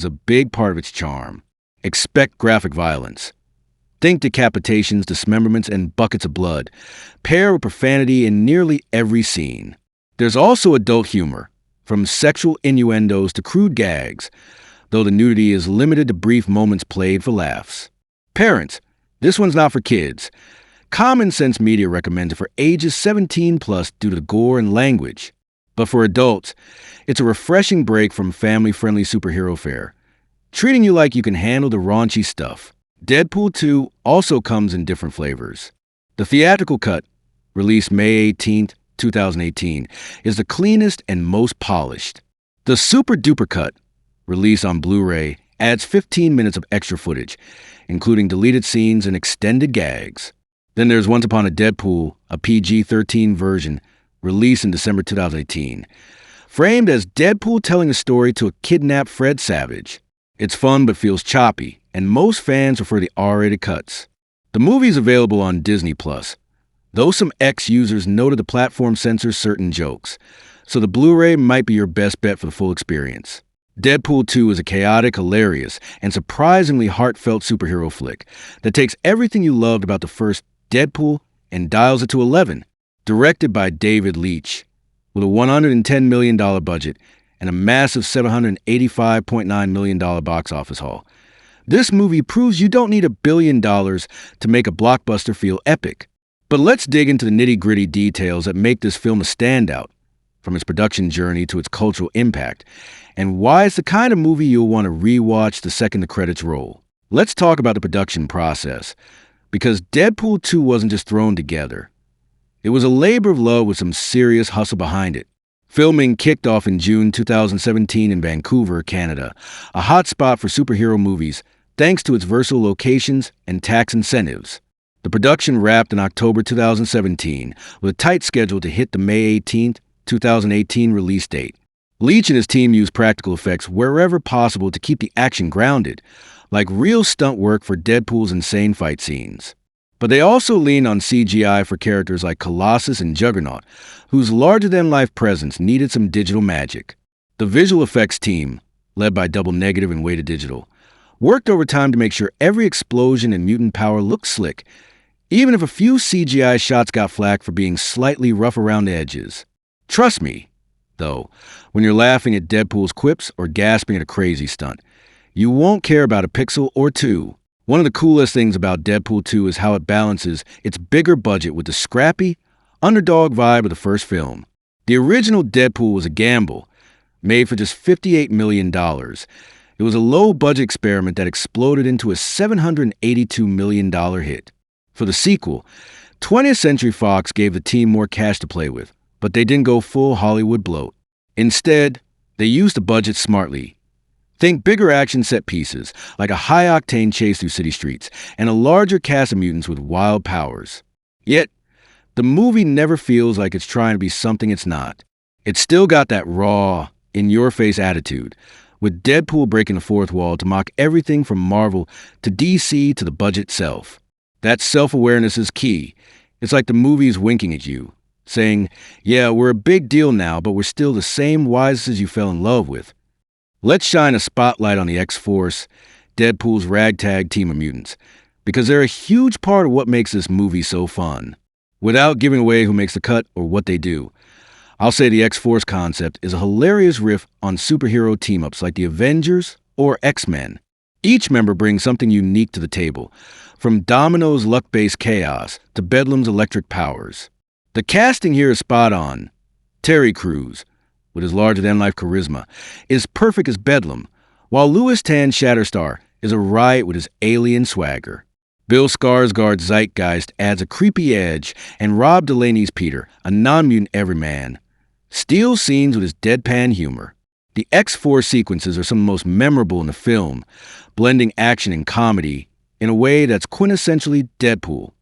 is a big part of its charm. Expect graphic violence. Think decapitations, dismemberments, and buckets of blood, paired with profanity in nearly every scene. There's also adult humor, from sexual innuendos to crude gags, though the nudity is limited to brief moments played for laughs. Parents, this one's not for kids. Common Sense Media recommends it for ages 17 plus due to the gore and language. But for adults, it's a refreshing break from family-friendly superhero fare, treating you like you can handle the raunchy stuff. Deadpool 2 also comes in different flavors. The theatrical cut, released May 18th, 2018, is the cleanest and most polished. The Super Duper cut, released on Blu-ray, adds 15 minutes of extra footage, including deleted scenes and extended gags. Then there's Once Upon a Deadpool, a PG-13 version, released in December 2018, framed as Deadpool telling a story to a kidnapped Fred Savage. It's fun but feels choppy, and most fans prefer the R-rated cuts. The movie is available on Disney+, though some ex-users noted the platform censors certain jokes, so the Blu-ray might be your best bet for the full experience. Deadpool 2 is a chaotic, hilarious, and surprisingly heartfelt superhero flick that takes everything you loved about the first Deadpool and dials it to 11. Directed by David Leitch, with a $110 million budget and a massive $785.9 million box office haul. This movie proves you don't need $1 billion to make a blockbuster feel epic. But let's dig into the nitty-gritty details that make this film a standout, from its production journey to its cultural impact, and why it's the kind of movie you'll want to rewatch the second the credits roll. Let's talk about the production process, because Deadpool 2 wasn't just thrown together. It was a labor of love with some serious hustle behind it. Filming kicked off in June 2017 in Vancouver, Canada, a hot spot for superhero movies thanks to its versatile locations and tax incentives. The production wrapped in October 2017 with a tight schedule to hit the May 18th, 2018 release date. Leitch and his team used practical effects wherever possible to keep the action grounded, like real stunt work for Deadpool's insane fight scenes. But they also leaned on CGI for characters like Colossus and Juggernaut, whose larger-than-life presence needed some digital magic. The visual effects team, led by Double Negative and Weighted Digital, worked overtime to make sure every explosion and mutant power looked slick, even if a few CGI shots got flack for being slightly rough around the edges. Trust me, though, when you're laughing at Deadpool's quips or gasping at a crazy stunt, you won't care about a pixel or two. One of the coolest things about Deadpool 2 is how it balances its bigger budget with the scrappy, underdog vibe of the first film. The original Deadpool was a gamble, made for just $58 million. It was a low-budget experiment that exploded into a $782 million hit. For the sequel, 20th Century Fox gave the team more cash to play with, but they didn't go full Hollywood bloat. Instead, they used the budget smartly. Think bigger action set pieces, like a high-octane chase through city streets, and a larger cast of mutants with wild powers. Yet, the movie never feels like it's trying to be something it's not. It's still got that raw, in-your-face attitude, with Deadpool breaking the fourth wall to mock everything from Marvel to DC to the budget itself. That self-awareness is key. It's like the movie's winking at you, saying, yeah, we're a big deal now, but we're still the same wises you fell in love with. Let's shine a spotlight on the X-Force, Deadpool's ragtag team of mutants, because they're a huge part of what makes this movie so fun. Without giving away who makes the cut or what they do, I'll say the X-Force concept is a hilarious riff on superhero team-ups like the Avengers or X-Men. Each member brings something unique to the table, from Domino's luck-based chaos to Bedlam's electric powers. The casting here is spot on. Terry Crews, with his larger-than-life charisma, is perfect as Bedlam, while Louis Tan Shatterstar is a riot with his alien swagger. Bill Skarsgård's Zeitgeist adds a creepy edge, and Rob Delaney's Peter, a non-mutant everyman, steals scenes with his deadpan humor. The X-Force sequences are some of the most memorable in the film, blending action and comedy in a way that's quintessentially Deadpool.